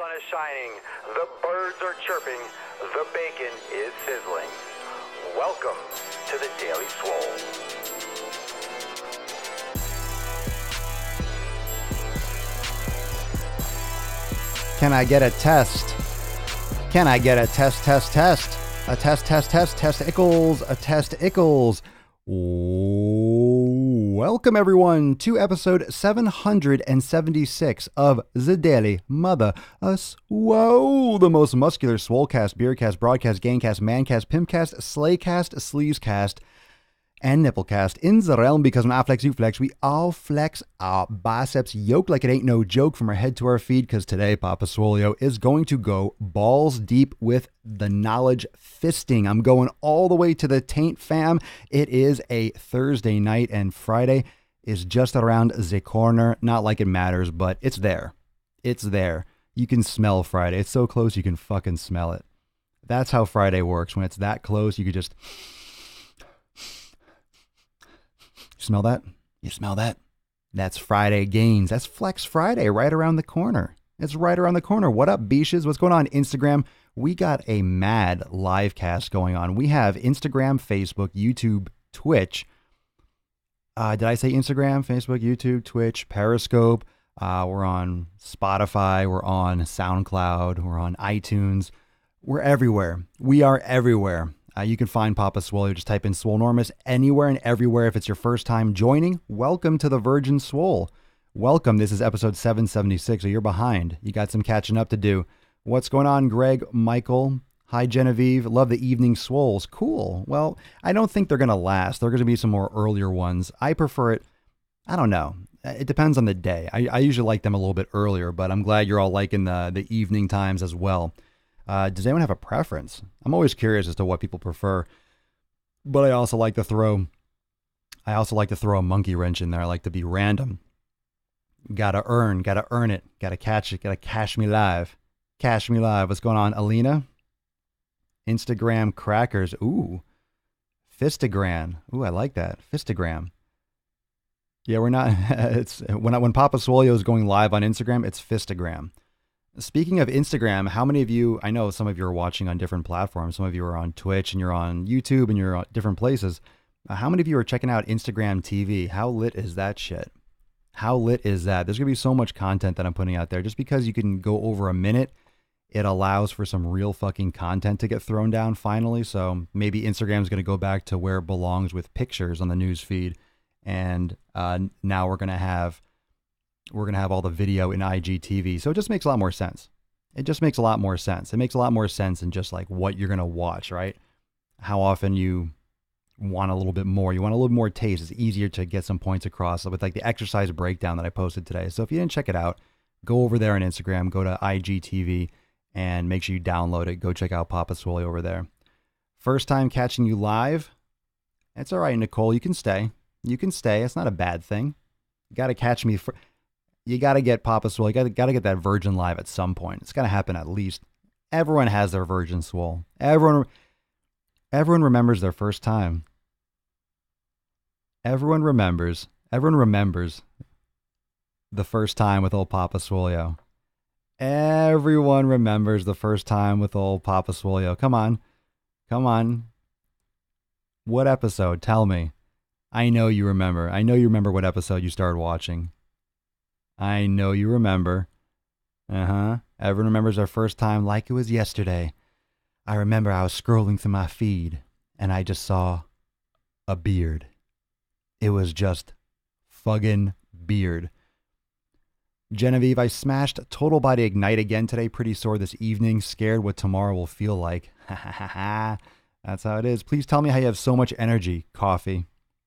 sun is shining, the birds are chirping, the bacon is sizzling. Welcome to the Daily Swole. Can I get a test? Can I get a test? A testicles, a testicles. Welcome everyone to episode 776 of the Daily Mother Swole, the most muscular swolecast, beercast, broadcast, gangcast, mancast, pimpcast, slaycast, sleevescast, and nipplecast in the realm, because when I flex, you flex, we all flex our biceps yoke like it ain't no joke from our head to our feet, because today Papa Swolio is going to go balls deep with the knowledge fisting. I'm going all the way to the taint, fam. It is a Thursday night and Friday is just around the corner. Not like it matters, but it's there. It's there. You can smell Friday. It's so close you can fucking smell it. That's how Friday works. When it's that close, you could just... Smell that? You smell that? That's Friday gains. That's Flex Friday right around the corner. It's right around the corner. What up, beaches? What's going on? Instagram. We got a mad live cast going on. We have Instagram, Facebook, YouTube, Twitch. Did I say Instagram, Facebook, YouTube, Twitch, Periscope? We're on Spotify. We're on SoundCloud. We're on iTunes. We're everywhere. We are everywhere. You can find Papa Swole. Just type in Swolenormous anywhere and everywhere. If it's your first time joining, welcome to the Virgin Swole. Welcome. This is episode 776. So you're behind. You got some catching up to do. What's going on, Greg, Michael? Hi, Genevieve. Love the evening swoles. Cool. Well, I don't think they're going to last. There are going to be some more earlier ones. I prefer it. I don't know. It depends on the day. I usually like them a little bit earlier, but I'm glad you're all liking the evening times as well. Does anyone have a preference? I'm always curious as to what people prefer, but I also like to throw a monkey wrench in there. I like to be random. Gotta earn it, gotta catch it, gotta cash me live. Cash me live. What's going on, Alina? Instagram crackers. Ooh, Fistagram. Ooh, I like that. Fistagram. Yeah, we're not. It's when Papa Swolio is going live on Instagram, it's Fistagram. Speaking of Instagram, how many of you, I know some of you are watching on different platforms. Some of you are on Twitch and you're on YouTube and you're on different places. How many of you are checking out Instagram TV? How lit is that shit? How lit is that? There's going to be so much content that I'm putting out there. Just because you can go over a minute, it allows for some real fucking content to get thrown down finally. So maybe Instagram is going to go back to where it belongs with pictures on the news feed. And now we're going to have all the video in IGTV. So it just makes a lot more sense. It makes a lot more sense than just like what you're going to watch, right? How often you want a little bit more. You want a little more taste. It's easier to get some points across with like the exercise breakdown that I posted today. So if you didn't check it out, go over there on Instagram, go to IGTV and make sure you download it. Go check out Papa Swole over there. First time catching you live. It's all right, Nicole. You can stay. It's not a bad thing. You got to catch me for... You got to get Papa Swole. You got to get that Virgin live at some point. It's got to happen at least. Everyone has their Virgin Swole. Everyone remembers their first time. Everyone remembers the first time with old Papa Swolio. Everyone remembers the first time with old Papa Swolio. Come on. What episode? Tell me. I know you remember. I know you remember what episode you started watching. I know you remember. Everyone remembers their first time like it was yesterday. I remember I was scrolling through my feed and I just saw a beard. It was just fucking beard. Genevieve, I smashed Total Body Ignite again today. Pretty sore this evening. Scared what tomorrow will feel like. That's how it is. Please tell me how you have so much energy, Coffee.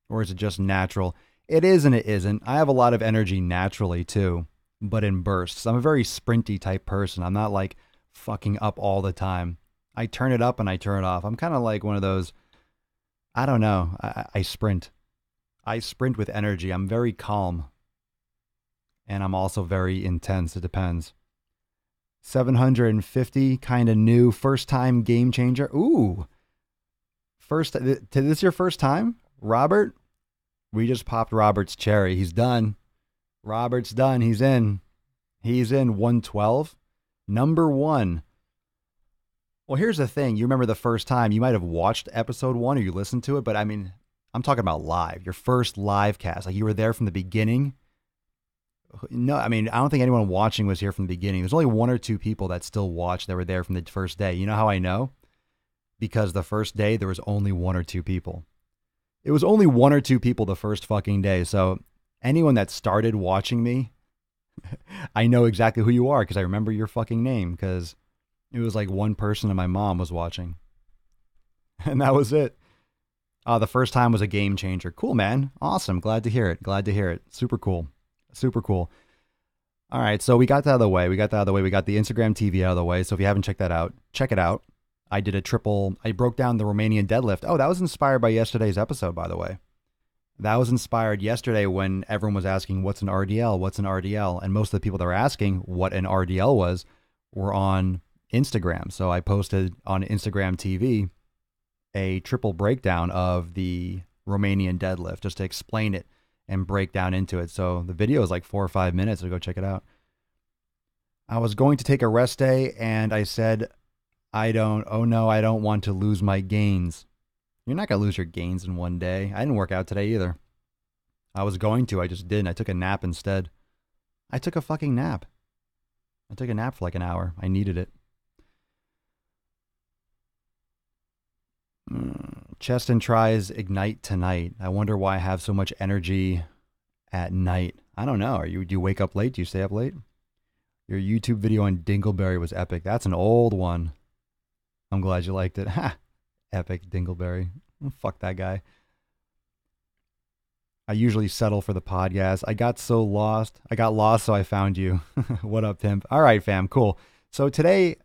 Or is it just natural? It is and it isn't. I have a lot of energy naturally too, but in bursts. I'm a very sprinty type person. I'm not like fucking up all the time. I turn it up and I turn it off. I'm kind of like one of those, I don't know. I sprint. I sprint with energy. I'm very calm. And I'm also very intense. It depends. 750, kind of new. First time game changer. Ooh. This your first time? Robert? We just popped Robert's cherry. He's done. Robert's done. He's in. He's in 112. Number 1. Well, here's the thing. You remember the first time. You might have watched episode 1 or you listened to it, but I mean, I'm talking about live. Your first live cast. Like you were there from the beginning. No, I mean, I don't think anyone watching was here from the beginning. There's only 1 or 2 people that still watch that were there from the first day. You know how I know? Because the first day, there was only 1 or 2 people. It was only 1 or 2 people the first fucking day. So anyone that started watching me, I know exactly who you are because I remember your fucking name because it was like 1 person and my mom was watching. And that was it. The first time was a game changer. Cool, man. Awesome. Glad to hear it. Glad to hear it. Super cool. Super cool. All right. So we got that out of the way. We got the Instagram TV out of the way. So if you haven't checked that out, check it out. I broke down the Romanian deadlift. Oh, that was inspired by yesterday's episode, by the way. That was inspired yesterday when everyone was asking, what's an RDL? What's an RDL? And most of the people that were asking what an RDL was were on Instagram. So I posted on Instagram TV a triple breakdown of the Romanian deadlift just to explain it and break down into it. So the video is like 4 or 5 minutes, so go check it out. I was going to take a rest day and I said, I don't want to lose my gains. You're not going to lose your gains in one day. I didn't work out today either. I was going to, I just didn't. I took a nap instead. I took a fucking nap. I took a nap for like an hour. I needed it. Chest and tries ignite tonight. I wonder why I have so much energy at night. I don't know. Do you wake up late? Do you stay up late? Your YouTube video on Dingleberry was epic. That's an old one. I'm glad you liked it. Ha! Epic Dingleberry. Fuck that guy. I usually settle for the podcast. I got lost, so I found you. What up, pimp? All right, fam. Cool. So today's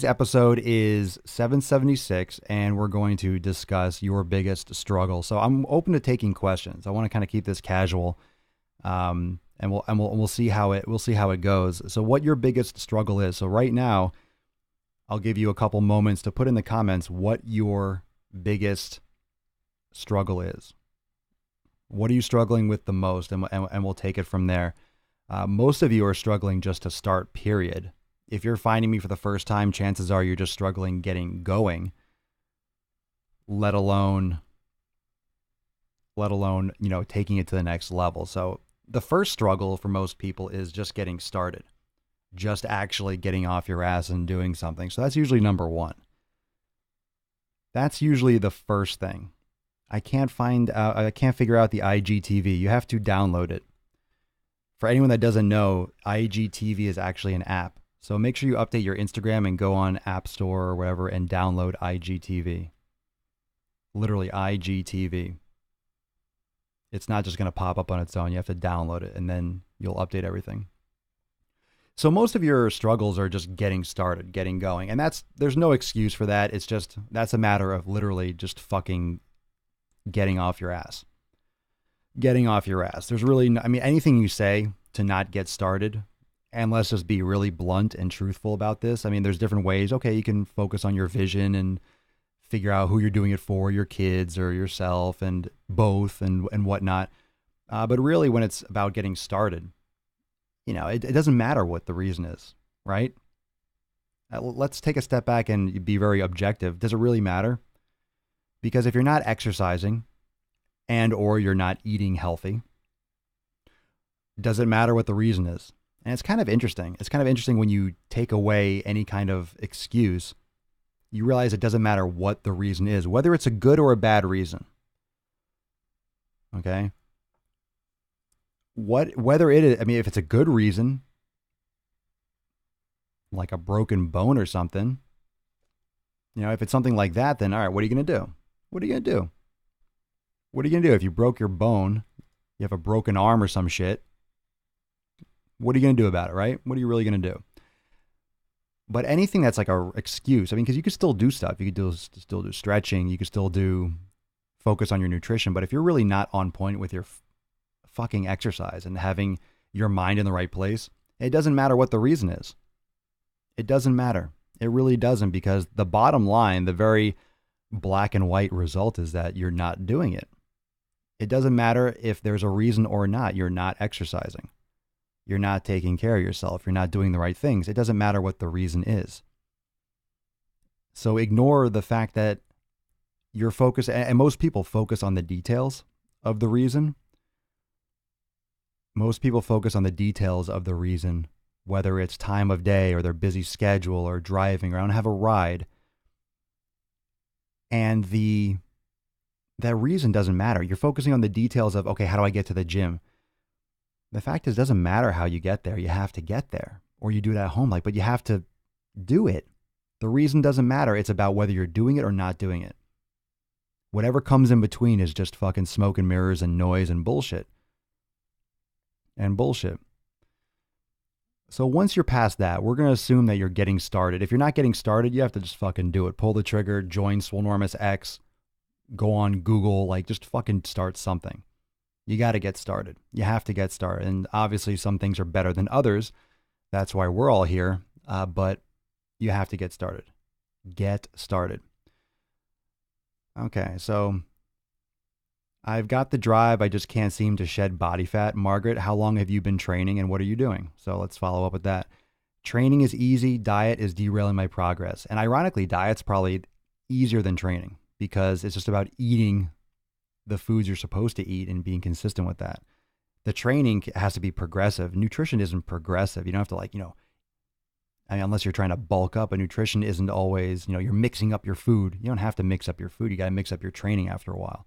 episode is 776, and we're going to discuss your biggest struggle. So I'm open to taking questions. I want to kind of keep this casual, and we'll see how it goes. So what your biggest struggle is. So right now, I'll give you a couple moments to put in the comments what your biggest struggle is. What are you struggling with the most? And we'll take it from there. Most of you are struggling just to start, period. If you're finding me for the first time, chances are you're just struggling getting going, let alone, taking it to the next level. So the first struggle for most people is just getting started. Just actually getting off your ass and doing something. So that's usually number 1. That's usually the first thing. I can't figure out the IGTV. You have to download it. For anyone that doesn't know, IGTV is actually an app. So make sure you update your Instagram and go on App Store or whatever and download IGTV. Literally IGTV. It's not just going to pop up on its own. You have to download it and then you'll update everything. So most of your struggles are just getting started, getting going. And there's no excuse for that. It's just, that's a matter of literally just fucking getting off your ass. Getting off your ass. There's really, anything you say to not get started, and let's just be really blunt and truthful about this. There's different ways. Okay, you can focus on your vision and figure out who you're doing it for, your kids or yourself, and both and whatnot. But really, when it's about getting started, it doesn't matter what the reason is, right? Let's take a step back and be very objective. Does it really matter? Because if you're not exercising and or you're not eating healthy, does it matter what the reason is? And it's kind of interesting. It's kind of interesting when you take away any kind of excuse, you realize it doesn't matter what the reason is, whether it's a good or a bad reason. Okay? Whether it is, if it's a good reason, like a broken bone or something, if it's something like that, then all right, what are you going to do? What are you going to do? What are you going to do if you broke your bone, you have a broken arm or some shit? What are you going to do about it, right? What are you really going to do? But anything that's like a excuse, because you could still do stuff. You could still do stretching. You could still do focus on your nutrition. But if you're really not on point with your fucking exercise and having your mind in the right place, it doesn't matter what the reason is. It doesn't matter. It really doesn't, because the bottom line, the very black and white result is that you're not doing it. It doesn't matter if there's a reason or not. You're not exercising. You're not taking care of yourself. You're not doing the right things. It doesn't matter what the reason is. So ignore the fact that you're focused, and most people focus on the details of the reason. Most people focus on the details of the reason, whether it's time of day or their busy schedule or driving or I don't have a ride. And that reason doesn't matter. You're focusing on the details of, okay, how do I get to the gym? The fact is, it doesn't matter how you get there. You have to get there, or you do it at home, but you have to do it. The reason doesn't matter. It's about whether you're doing it or not doing it. Whatever comes in between is just fucking smoke and mirrors and noise and bullshit. So once you're past that, we're going to assume that you're getting started. If you're not getting started, you have to just fucking do it. Pull the trigger, join Swolenormous X, go on Google, just fucking start something. You got to get started. You have to get started. And obviously some things are better than others. That's why we're all here. But you have to get started. Get started. Okay, so I've got the drive. I just can't seem to shed body fat. Margaret, how long have you been training and what are you doing? So let's follow up with that. Training is easy. Diet is derailing my progress. And ironically, diet's probably easier than training because it's just about eating the foods you're supposed to eat and being consistent with that. The training has to be progressive. Nutrition isn't progressive. You don't have to unless you're trying to bulk up, but nutrition isn't always, you're mixing up your food. You don't have to mix up your food. You got to mix up your training after a while.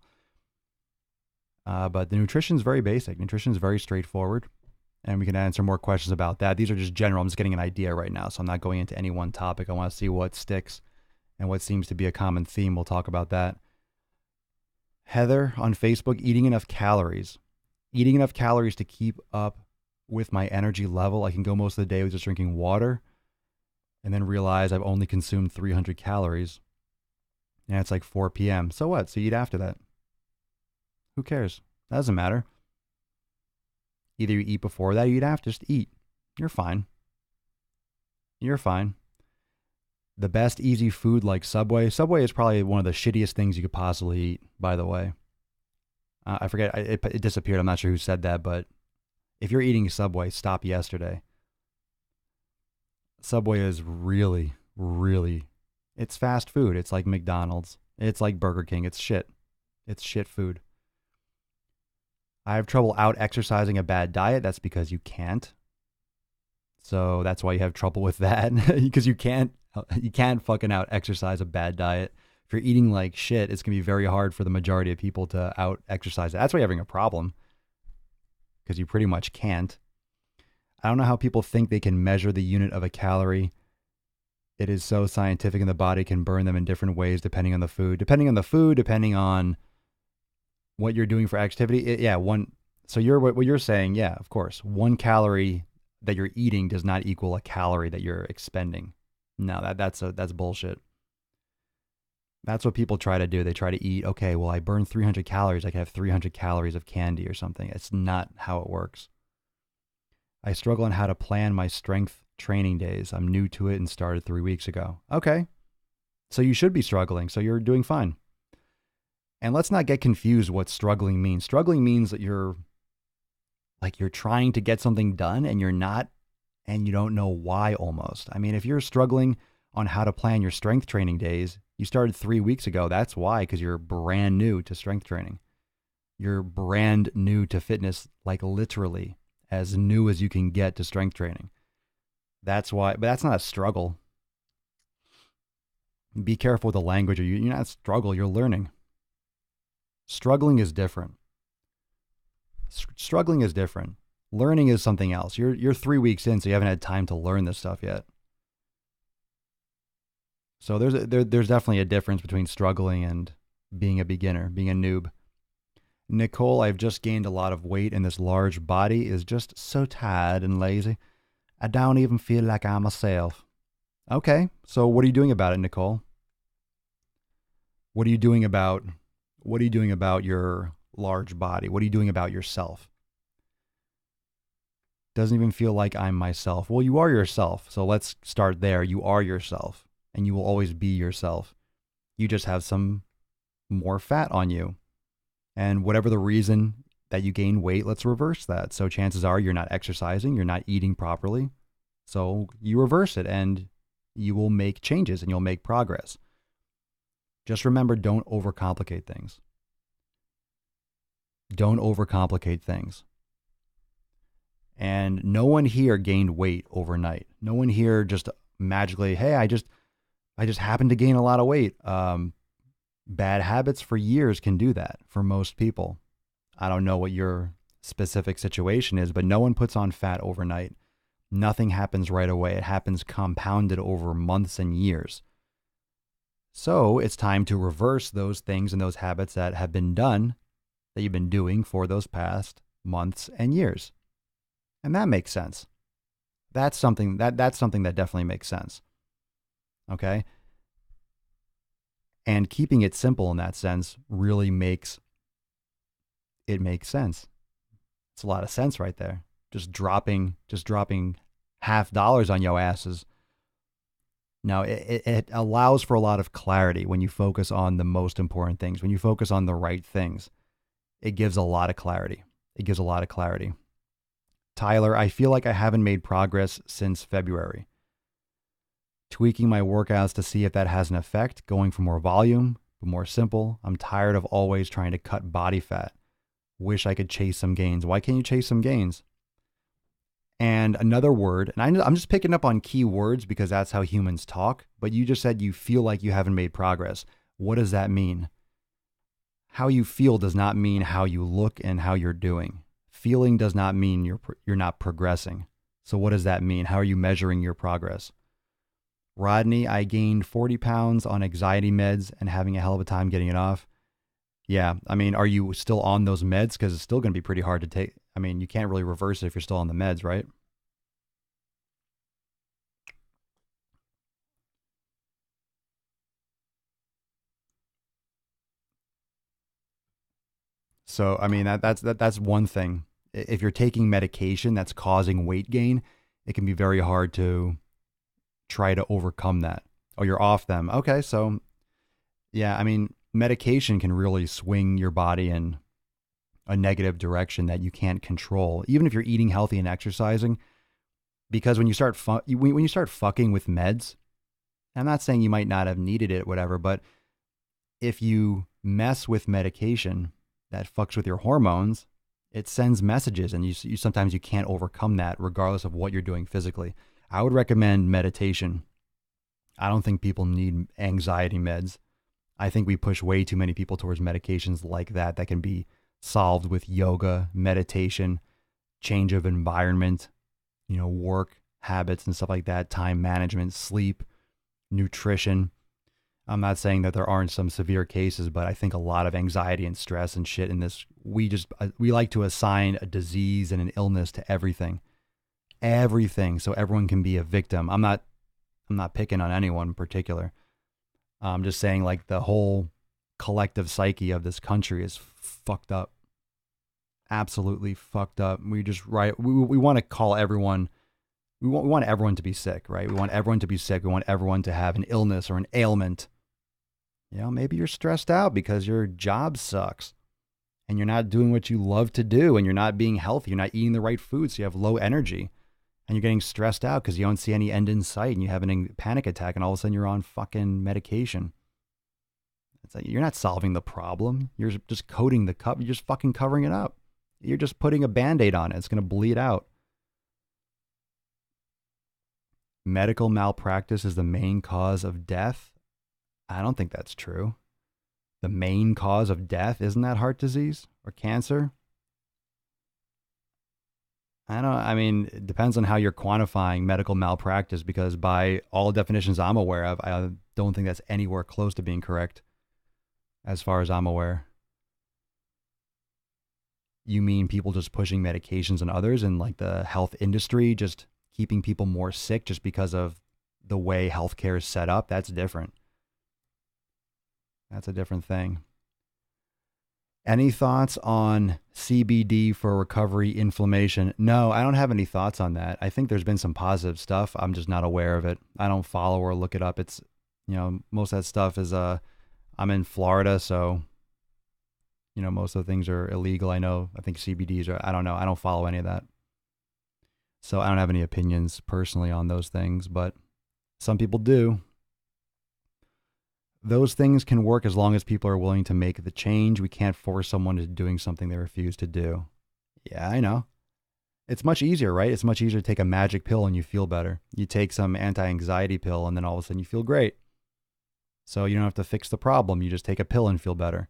But the nutrition is very basic. Nutrition is very straightforward, and we can answer more questions about that. These are just general. I'm just getting an idea right now, so I'm not going into any one topic. I want to see what sticks and what seems to be a common theme. We'll talk about that. Heather on Facebook, eating enough calories. Eating enough calories to keep up with my energy level. I can go most of the day with just drinking water and then realize I've only consumed 300 calories. And it's like 4 p.m. So what? So eat after that. Who cares? That doesn't matter. Either you eat before that or you eat after. Just eat. You're fine. You're fine. The best easy food like Subway. Subway is probably one of the shittiest things you could possibly eat, by the way. I forget. It disappeared. I'm not sure who said that, but if you're eating Subway, stop yesterday. Subway is really, really, it's fast food. It's like McDonald's. It's like Burger King. It's shit. It's shit food. I have trouble out exercising a bad diet. That's because you can't. So that's why you have trouble with that, because you can't fucking out exercise a bad diet. If you're eating like shit, it's going to be very hard for the majority of people to out exercise it. That's why you're having a problem, because you pretty much can't. I don't know how people think they can measure the unit of a calorie. It is so scientific, and the body can burn them in different ways depending on the food. Depending on what you're doing for activity. So what you're saying, yeah, of course. 1 calorie that you're eating does not equal a calorie that you're expending. No, that's bullshit. That's what people try to do. They try to eat, okay, well, I burn 300 calories. I can have 300 calories of candy or something. It's not how it works. I struggle on how to plan my strength training days. I'm new to it and started 3 weeks ago. Okay. So you should be struggling. So you're doing fine. And let's not get confused what struggling means. Struggling means that you're trying to get something done and you're not, and you don't know why almost. I mean, if you're struggling on how to plan your strength training days, you started 3 weeks ago. That's why, because you're brand new to strength training. You're brand new to fitness, like literally as new as you can get to strength training. That's why, but that's not a struggle. Be careful with the language. You're not struggle, you're learning. Struggling is different. Struggling is different. Learning is something else. You're 3 weeks in, so you haven't had time to learn this stuff yet. So there's definitely a difference between struggling and being a beginner, being a noob. Nicole, I've just gained a lot of weight and this large body is just so tired and lazy. I don't even feel like I'm myself. Okay, so what are you doing about it, Nicole? What are you doing about What are you doing about your large body? What are you doing about yourself? Doesn't even feel like I'm myself. Well, you are yourself. So let's start there. You are yourself, and you will always be yourself. You just have some more fat on you. And whatever the reason that you gain weight, let's reverse that. So chances are you're not exercising, you're not eating properly. So you reverse it and you will make changes and you'll make progress. Just remember, don't overcomplicate things. Don't overcomplicate things. And no one here gained weight overnight. No one here just magically, hey, I just happened to gain a lot of weight. Bad habits for years can do that for most people. I don't know what your specific situation is, but no one puts on fat overnight. Nothing happens right away. It happens compounded over months and years. So it's time to reverse those things and those habits that have been done, that you've been doing for those past months and years. And that makes sense. That's something that definitely makes sense. Okay? And keeping it simple in that sense really makes sense. It's a lot of sense right there. Just dropping $50 on your asses. Now, it allows for a lot of clarity when you focus on the most important things. When you focus on the right things, it gives a lot of clarity. Tyler, I feel like I haven't made progress since February. Tweaking my workouts to see if that has an effect, going for more volume, but more simple. I'm tired of always trying to cut body fat. Wish I could chase some gains. Why can't you chase some gains? And another word, and I'm just picking up on key words because that's how humans talk, but you just said you feel like you haven't made progress. What does that mean? How you feel does not mean how you look and how you're doing. Feeling does not mean you're not progressing. So what does that mean? How are you measuring your progress? Rodney, I gained 40 pounds on anxiety meds and having a hell of a time getting it off. Yeah, I mean, are you still on those meds? Because it's still going to be pretty hard to take. I mean, you can't really reverse it if you're still on the meds, right? So, I mean, that's one thing. If you're taking medication that's causing weight gain, it can be very hard to try to overcome that. Oh, you're off them. Okay, so yeah, I mean, medication can really swing your body in a negative direction that you can't control, even if you're eating healthy and exercising. Because when you start when you start fucking with meds, I'm not saying you might not have needed it, whatever, but if you mess with medication that fucks with your hormones, it sends messages, and you sometimes you can't overcome that, regardless of what you're doing physically. I would recommend meditation. I don't think people need anxiety meds. I think we push way too many people towards medications like that can be solved with yoga, meditation, change of environment, work habits and stuff like that, time management, sleep, nutrition. I'm not saying that there aren't some severe cases, but I think a lot of anxiety and stress and shit in this, we like to assign a disease and an illness to everything, so everyone can be a victim. I'm not picking on anyone in particular. I'm just saying, like, the whole collective psyche of this country is fucked up. Absolutely fucked up. We want to call everyone, we want everyone to be sick, right? We want everyone to be sick. We want everyone to have an illness or an ailment. Maybe you're stressed out because your job sucks and you're not doing what you love to do and you're not being healthy. You're not eating the right food, so you have low energy and you're getting stressed out because you don't see any end in sight and you have a panic attack and all of a sudden you're on fucking medication. It's like, you're not solving the problem. You're just coating the cup. You're just fucking covering it up. You're just putting a Band-Aid on it. It's going to bleed out. Medical malpractice is the main cause of death. I don't think that's true. The main cause of death, isn't that heart disease or cancer? I mean, it depends on how you're quantifying medical malpractice, because by all definitions I'm aware of, I don't think that's anywhere close to being correct as far as I'm aware. You mean people just pushing medications on others and like the health industry just keeping people more sick just because of the way healthcare is set up? That's different. That's a different thing. Any thoughts on CBD for recovery inflammation? No, I don't have any thoughts on that. I think there's been some positive stuff. I'm just not aware of it. I don't follow or look it up. It's, most of that stuff is, I'm in Florida, so, most of the things are illegal. I think CBDs are, I don't know. I don't follow any of that. So I don't have any opinions personally on those things, but some people do. Those things can work as long as people are willing to make the change. We can't force someone to doing something they refuse to do. Yeah, I know. It's much easier, right? It's much easier to take a magic pill and you feel better. You take some anti-anxiety pill and then all of a sudden you feel great. So you don't have to fix the problem. You just take a pill and feel better.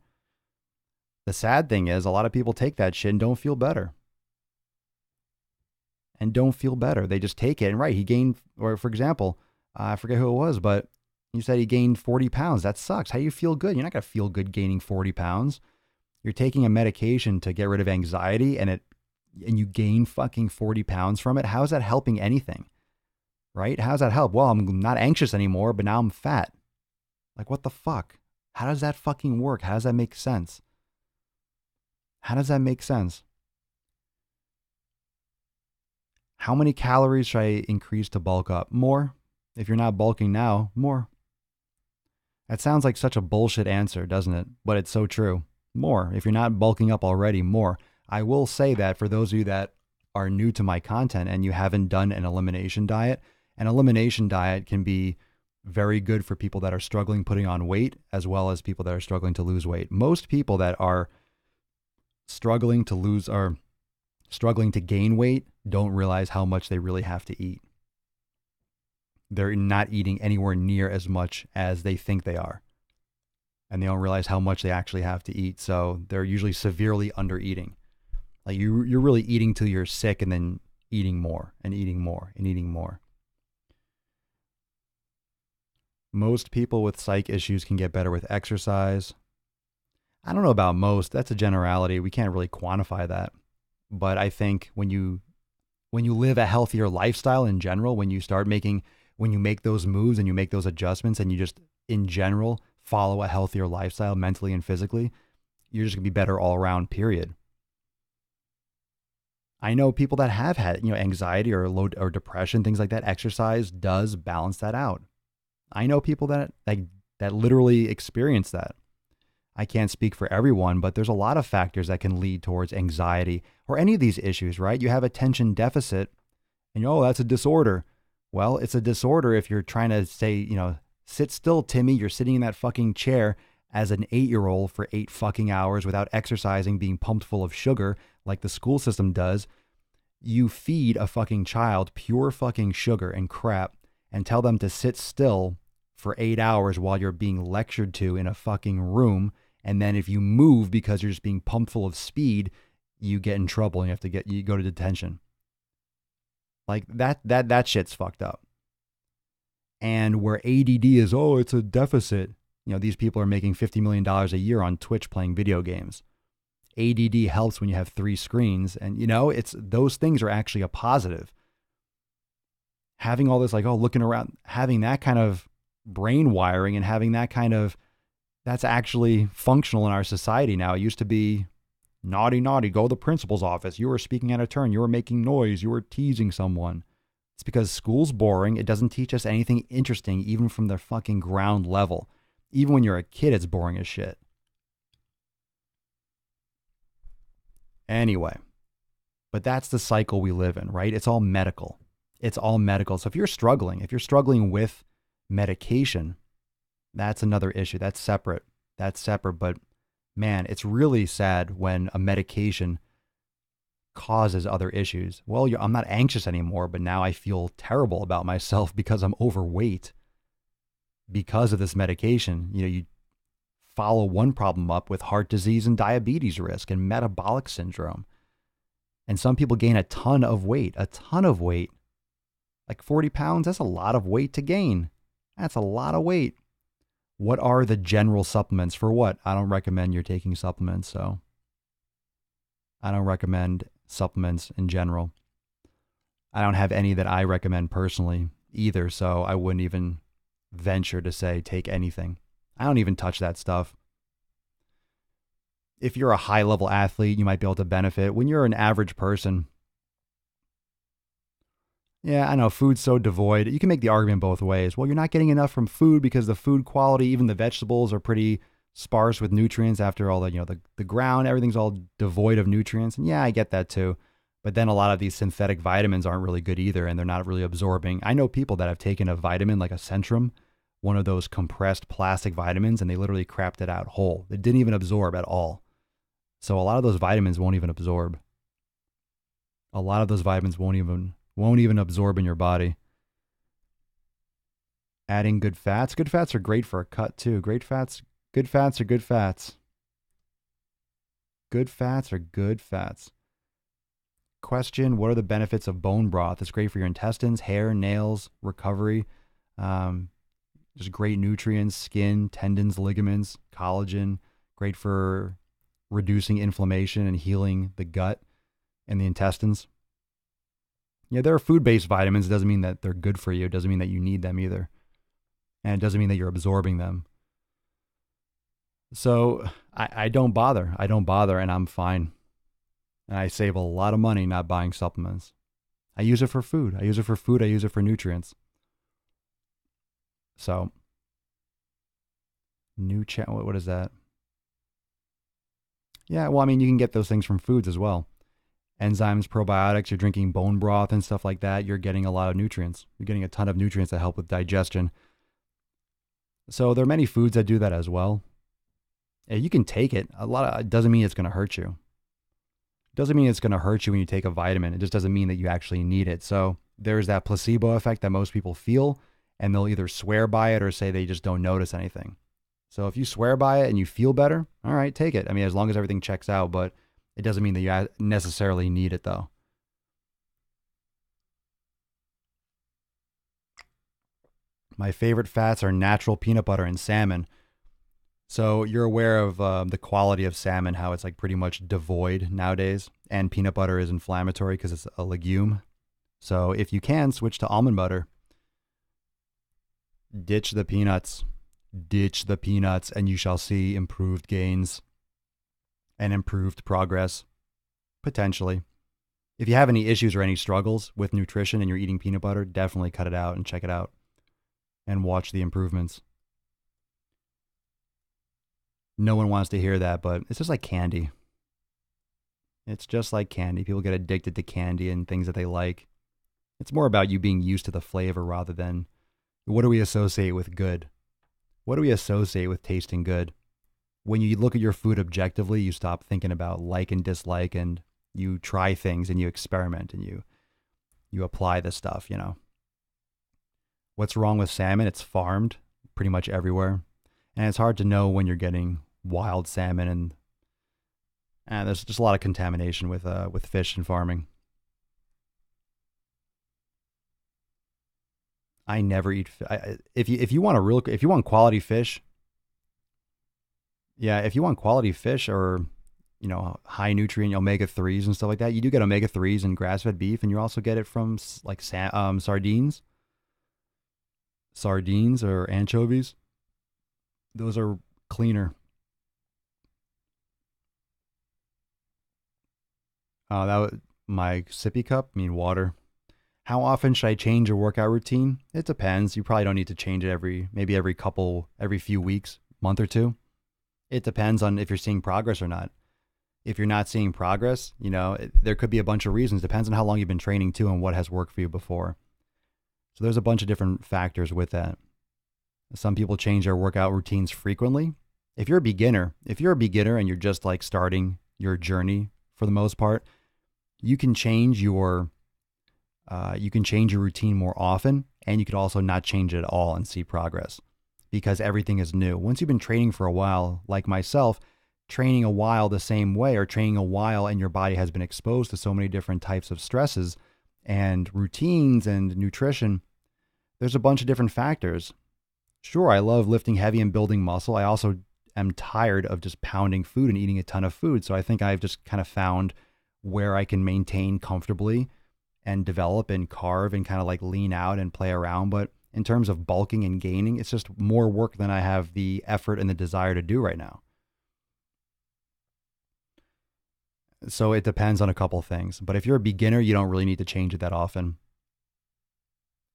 The sad thing is a lot of people take that shit and don't feel better. They just take it. And right, he gained, or for example, I forget who it was, but you said he gained 40 pounds. That sucks. How do you feel good? You're not going to feel good gaining 40 pounds. You're taking a medication to get rid of anxiety and you gain fucking 40 pounds from it. How is that helping anything? Right? How does that help? Well, I'm not anxious anymore, but now I'm fat. Like, what the fuck? How does that fucking work? How does that make sense? How does that make sense? How many calories should I increase to bulk up? More. If you're not bulking now, more. That sounds like such a bullshit answer, doesn't it? But it's so true. More. If you're not bulking up already, more. I will say that for those of you that are new to my content and you haven't done an elimination diet can be very good for people that are struggling putting on weight as well as people that are struggling to lose weight. Most people that are struggling to gain weight don't realize how much they really have to eat. They're not eating anywhere near as much as they think they are. And they don't realize how much they actually have to eat. So they're usually severely under eating. Like you're really eating till you're sick and then eating more and eating more and eating more. Most people with psych issues can get better with exercise. I don't know about most. That's a generality. We can't really quantify that. But I think when you live a healthier lifestyle in general, when you make those moves and you make those adjustments and you just in general follow a healthier lifestyle mentally and physically, you're just gonna be better all around, period. I know people that have had, anxiety or or depression, things like that. Exercise does balance that out. I know people that literally experience that. I can't speak for everyone, but there's a lot of factors that can lead towards anxiety or any of these issues, right? You have attention deficit and that's a disorder. Well, it's a disorder if you're trying to say, sit still, Timmy. You're sitting in that fucking chair as an 8-year-old for 8 fucking hours without exercising, being pumped full of sugar like the school system does. You feed a fucking child pure fucking sugar and crap and tell them to sit still for 8 hours while you're being lectured to in a fucking room. And then if you move because you're just being pumped full of speed, you get in trouble and you go to detention. Like that shit's fucked up. And where ADD is, it's a deficit. These people are making $50 million a year on Twitch playing video games. ADD helps when you have 3 screens. And, it's those things are actually a positive. Having all this looking around, having that kind of brain wiring and having that that's actually functional in our society now. It used to be naughty, go to the principal's office. You were speaking out of turn. You were making noise. You were teasing someone. It's because school's boring. It doesn't teach us anything interesting, even from the fucking ground level. Even when you're a kid, it's boring as shit. Anyway, but that's the cycle we live in, right? It's all medical. So if you're struggling with medication, that's another issue. That's separate. But man, it's really sad when a medication causes other issues. Well, I'm not anxious anymore, but now I feel terrible about myself because I'm overweight because of this medication. You follow one problem up with heart disease and diabetes risk and metabolic syndrome. And some people gain a ton of weight. Like 40 pounds, that's a lot of weight to gain. That's a lot of weight. What are the general supplements for what? I don't recommend you're taking supplements, so I don't recommend supplements in general. I don't have any that I recommend personally either, so I wouldn't even venture to say take anything. I don't even touch that stuff. if you're a high level athlete, you might be able to benefit. When you're an average person, yeah, I know food's so devoid. You can make the argument both ways. Well, you're not getting enough from food because the food quality, even the vegetables, are pretty sparse with nutrients after all the ground, everything's all devoid of nutrients. And yeah, I get that too. But then a lot of these synthetic vitamins aren't really good either, and they're not really absorbing. I know people that have taken a vitamin like a Centrum, one of those compressed plastic vitamins, and they literally crapped it out whole. It didn't even absorb at all. So a lot of those vitamins won't even absorb. A lot of those vitamins won't even absorb in your body. Adding good fats. Good fats are great for a cut too. Good fats are good fats. Good fats are good fats. Question, what are the benefits of bone broth? It's great for your intestines, hair, nails, recovery. Just great nutrients, skin, tendons, ligaments, collagen. Great for reducing inflammation and healing the gut and the intestines. Yeah, there are food-based vitamins. It doesn't mean that they're good for you. It doesn't mean that you need them either. And it doesn't mean that you're absorbing them. So I don't bother. I don't bother, and I'm fine. And I save a lot of money not buying supplements. I use it for food. I use it for nutrients. So, what is that? Yeah, well, I mean, you can get those things from foods as well. Enzymes, probiotics, you're drinking bone broth and stuff like that. You're getting a lot of nutrients. You're getting a ton of nutrients that help with digestion. So there are many foods that do that as well. Yeah, you can take it. It doesn't mean it's going to hurt you. Doesn't mean it's going to hurt you when you take a vitamin. It just doesn't mean that you actually need it. So there's that placebo effect that most people feel, and they'll either swear by it or say they just don't notice anything. So if you swear by it and you feel better, all right, take it. I mean, as long as everything checks out, but it doesn't mean that you necessarily need it though. My favorite fats are natural peanut butter and salmon. So you're aware of the quality of salmon, how it's like pretty much devoid nowadays. And peanut butter is inflammatory because it's a legume. So if you can, switch to almond butter. Ditch the peanuts. Ditch the peanuts, and you shall see improved gains and improved progress, potentially. If you have any issues or any struggles with nutrition and you're eating peanut butter, definitely cut it out and check it out and watch the improvements. No one wants to hear that, but it's just like candy. It's just like candy. People get addicted to candy and things that they like. It's more about you being used to the flavor rather than what do we associate with good? What do we associate with tasting good? When you look at your food objectively, you stop thinking about like and dislike, and you try things and you experiment and you apply this stuff, you know. What's wrong with salmon? It's farmed pretty much everywhere. And it's hard to know when you're getting wild salmon, and there's just a lot of contamination with fish and farming. I never eat. If you want quality fish, yeah, if you want quality fish or high nutrient omega-3s and stuff like that, you do get omega-3s in grass-fed beef, and you also get it from like sardines or anchovies. Those are cleaner. That was my sippy cup. I mean water. How often should I change your workout routine? It depends. You probably don't need to change it every few weeks, month or two. It depends on if you're seeing progress or not. If you're not seeing progress, there could be a bunch of reasons. Depends on how long you've been training too and what has worked for you before. So there's a bunch of different factors with that. Some people change their workout routines frequently. If you're a beginner and you're just like starting your journey for the most part, you can change your routine more often, and you could also not change it at all and see progress because everything is new. Once you've been training for a while, like myself, training a while the same way or training a while and your body has been exposed to so many different types of stresses and routines and nutrition, there's a bunch of different factors. Sure, I love lifting heavy and building muscle. I also am tired of just pounding food and eating a ton of food. So I think I've just kind of found where I can maintain comfortably and develop and carve and kind of like lean out and play around. But in terms of bulking and gaining, it's just more work than I have the effort and the desire to do right now. So it depends on a couple things. But if you're a beginner, you don't really need to change it that often.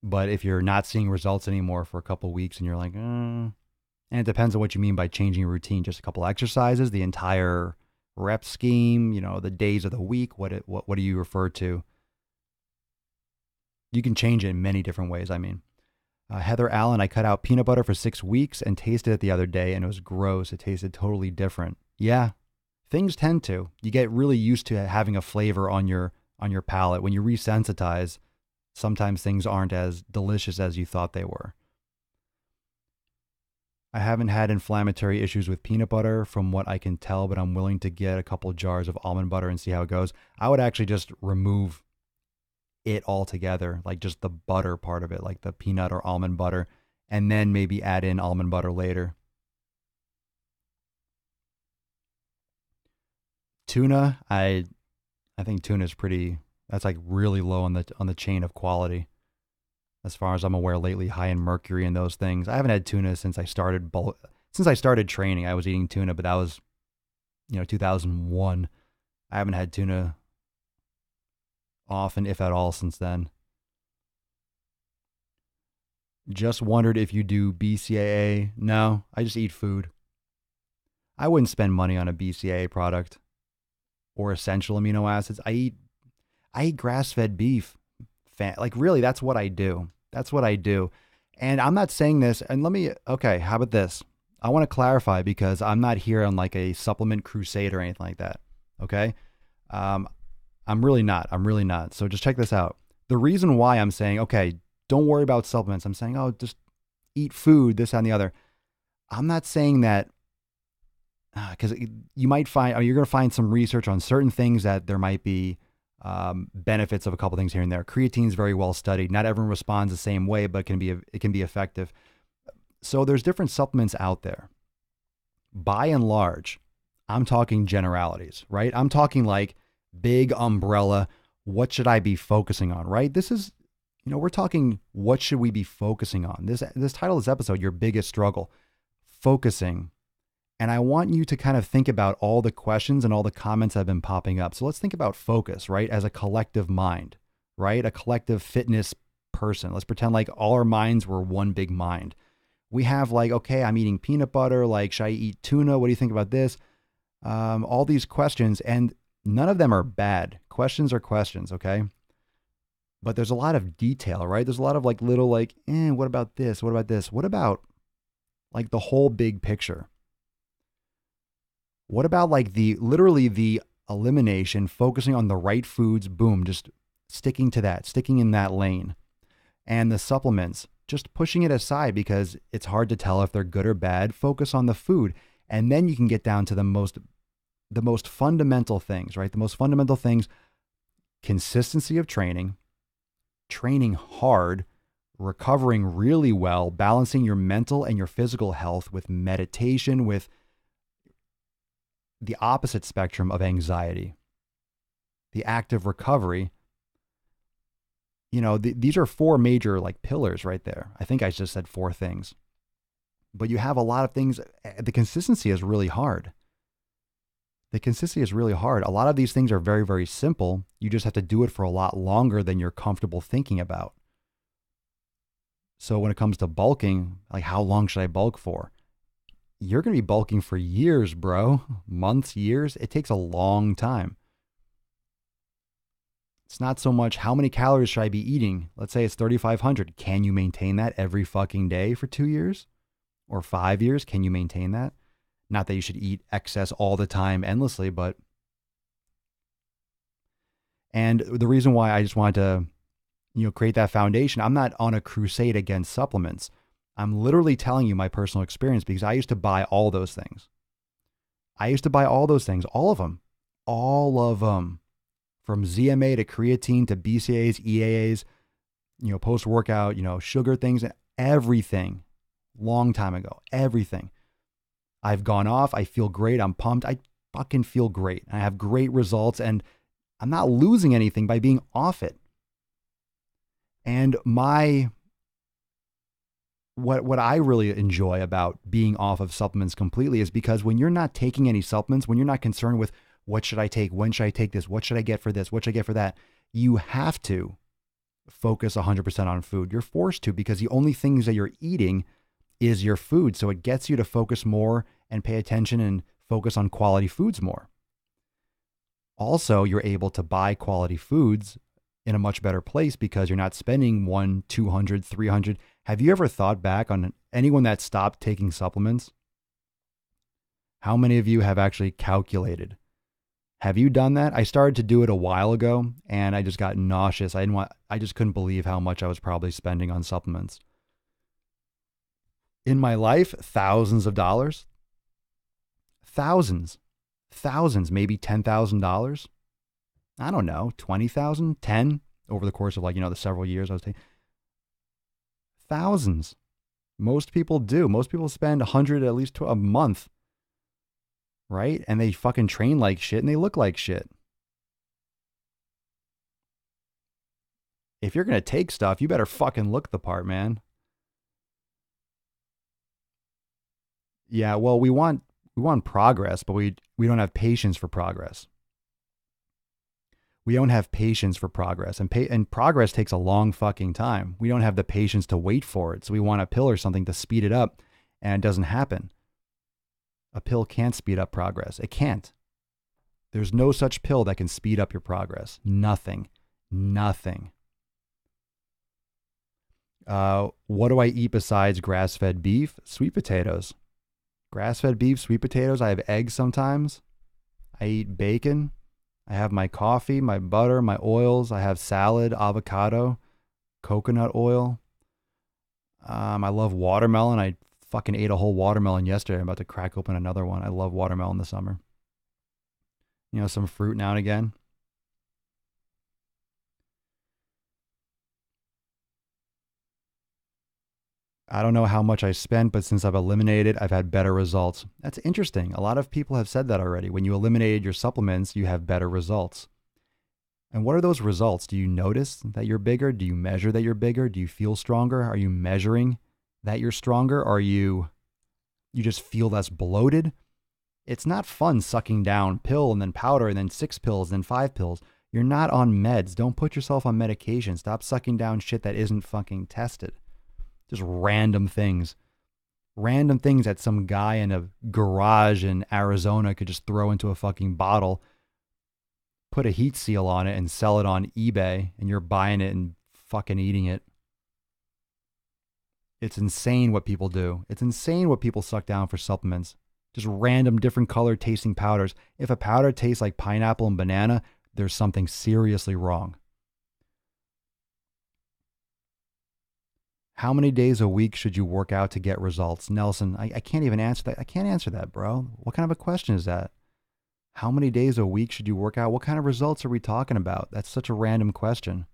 But if you're not seeing results anymore for a couple weeks and you're like, and it depends on what you mean by changing your routine, just a couple exercises, the entire rep scheme, the days of the week, what do you refer to? You can change it in many different ways. I mean, Heather Allen, I cut out peanut butter for 6 weeks and tasted it the other day and it was gross. It tasted totally different. Yeah, things tend to. You get really used to having a flavor on your palate. When you resensitize, sometimes things aren't as delicious as you thought they were. I haven't had inflammatory issues with peanut butter from what I can tell, but I'm willing to get a couple jars of almond butter and see how it goes. I would actually just remove it altogether, like just the butter part of it, like the peanut or almond butter, and then maybe add in almond butter later. Tuna, I think tuna is that's like really low on the chain of quality. As far as I'm aware lately, high in mercury and those things. I haven't had tuna since I started training. I was eating tuna, but that was 2001. I haven't had tuna often, if at all, since then. Just wondered if you do BCAA. No, I just eat food. I wouldn't spend money on a BCAA product or essential amino acids. I eat grass-fed beef. Like, really, that's what I do. That's what I do. And I'm not saying this, and okay, how about this? I want to clarify because I'm not here on like a supplement crusade or anything like that. Okay? I'm really not. So just check this out. The reason why I'm saying, okay, don't worry about supplements. I'm saying, oh, just eat food, this, that, and the other. I'm not saying that because you might find, you're going to find some research on certain things that there might be benefits of a couple things here and there. Creatine is very well studied. Not everyone responds the same way, but it can be effective. So there's different supplements out there. By and large, I'm talking generalities, right? I'm talking like big umbrella. What should I be focusing on, right? This is, we're talking what should we be focusing on? This title of this episode, Your Biggest Struggle, focusing. And I want you to kind of think about all the questions and all the comments that have been popping up. So let's think about focus, right? As a collective mind, right? A collective fitness person. Let's pretend like all our minds were one big mind. We have like, okay, I'm eating peanut butter. Like, should I eat tuna? What do you think about this? All these questions, and none of them are bad. Questions are questions, okay? But there's a lot of detail, right? There's a lot of like little like, what about this? What about this? What about like the whole big picture? What about like literally the elimination, focusing on the right foods, boom, just sticking to that, sticking in that lane. And the supplements, just pushing it aside because it's hard to tell if they're good or bad. Focus on the food. And then you can get down to the most fundamental things, right? The most fundamental things, consistency of training hard, recovering really well, balancing your mental and your physical health with meditation, with the opposite spectrum of anxiety, the active recovery. These are 4 major like pillars right there. I think I just said 4 things, but you have a lot of things. The consistency is really hard. A lot of these things are very, very simple. You just have to do it for a lot longer than you're comfortable thinking about. So when it comes to bulking, like how long should I bulk for? You're going to be bulking for years, bro. Months, years. It takes a long time. It's not so much how many calories should I be eating. Let's say it's 3,500. Can you maintain that every fucking day for 2 years or 5 years? Can you maintain that? Not that you should eat excess all the time endlessly, but. And the reason why I just wanted to, create that foundation, I'm not on a crusade against supplements. I'm literally telling you my personal experience because I used to buy all those things. All of them. From ZMA to creatine to BCAAs, EAAs, post-workout, sugar things, everything. Long time ago, everything. I've gone off. I feel great. I'm pumped. I fucking feel great. I have great results and I'm not losing anything by being off it. And what I really enjoy about being off of supplements completely is because when you're not taking any supplements, when you're not concerned with What should I take? When should I take this? What should I get for this? What should I get for that? You have to focus 100% on food. You're forced to, because the only things that you're eating is your food. So it gets you to focus more and pay attention and focus on quality foods more. Also, you're able to buy quality foods in a much better place because you're not spending 100, 200, 300. Have you ever thought back on anyone that stopped taking supplements? How many of you have actually calculated? Have you done that? I started to do it a while ago and I just got nauseous. I just couldn't believe how much I was probably spending on supplements. In my life, thousands of dollars. Thousands, maybe $10,000. I don't know, 20,000, 10 over the course of the several years I was taking. Thousands. Most people do. Most people spend 100 at least a month, right? And they fucking train like shit and they look like shit. If you're going to take stuff, you better fucking look the part, man. Yeah, well, we want progress, but we don't have patience for progress. We don't have patience for progress, and progress takes a long fucking time. We don't have the patience to wait for it, so we want a pill or something to speed it up, and it doesn't happen. A pill can't speed up progress. It can't. There's no such pill that can speed up your progress. Nothing. What do I eat besides grass-fed beef? Sweet potatoes. Grass-fed beef, sweet potatoes. I have eggs sometimes. I eat bacon. I have my coffee, my butter, my oils. I have salad, avocado, coconut oil. I love watermelon. I fucking ate a whole watermelon yesterday. I'm about to crack open another one. I love watermelon in the summer. Some fruit now and again. I don't know how much I spent, but since I've eliminated, I've had better results. That's interesting. A lot of people have said that already. When you eliminated your supplements, you have better results. And what are those results? Do you notice that you're bigger? Do you measure that you're bigger? Do you feel stronger? Are you measuring that you're stronger? Are you just feel less bloated? It's not fun sucking down pill and then powder and then 6 pills and then 5 pills. You're not on meds. Don't put yourself on medication. Stop sucking down shit that isn't fucking tested. Just random things that some guy in a garage in Arizona could just throw into a fucking bottle, put a heat seal on it and sell it on eBay, and you're buying it and fucking eating it. It's insane what people do. It's insane what people suck down for supplements. Just random different color tasting powders. If a powder tastes like pineapple and banana, there's something seriously wrong. How many days a week should you work out to get results? Nelson, I can't even answer that. I can't answer that, bro. What kind of a question is that? How many days a week should you work out? What kind of results are we talking about? That's such a random question.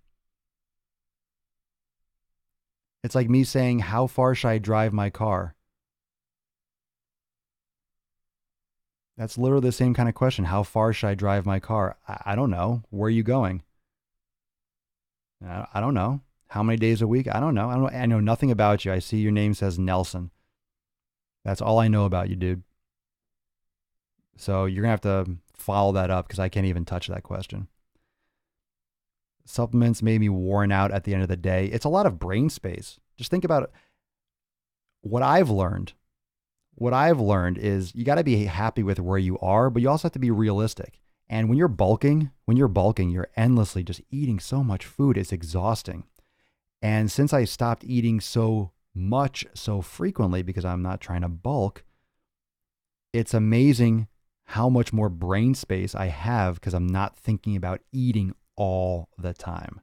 It's like me saying, how far should I drive my car? That's literally the same kind of question. How far should I drive my car? I don't know. Where are you going? I don't know. How many days a week? I don't know. I know nothing about you. I see your name says Nelson. That's all I know about you, dude. So you're going to have to follow that up because I can't even touch that question. Supplements made me worn out at the end of the day. It's a lot of brain space. Just think about it. What I've learned is you got to be happy with where you are, but you also have to be realistic. And when you're bulking, you're endlessly just eating so much food. It's exhausting. And since I stopped eating so much, so frequently, because I'm not trying to bulk, it's amazing how much more brain space I have because I'm not thinking about eating all the time.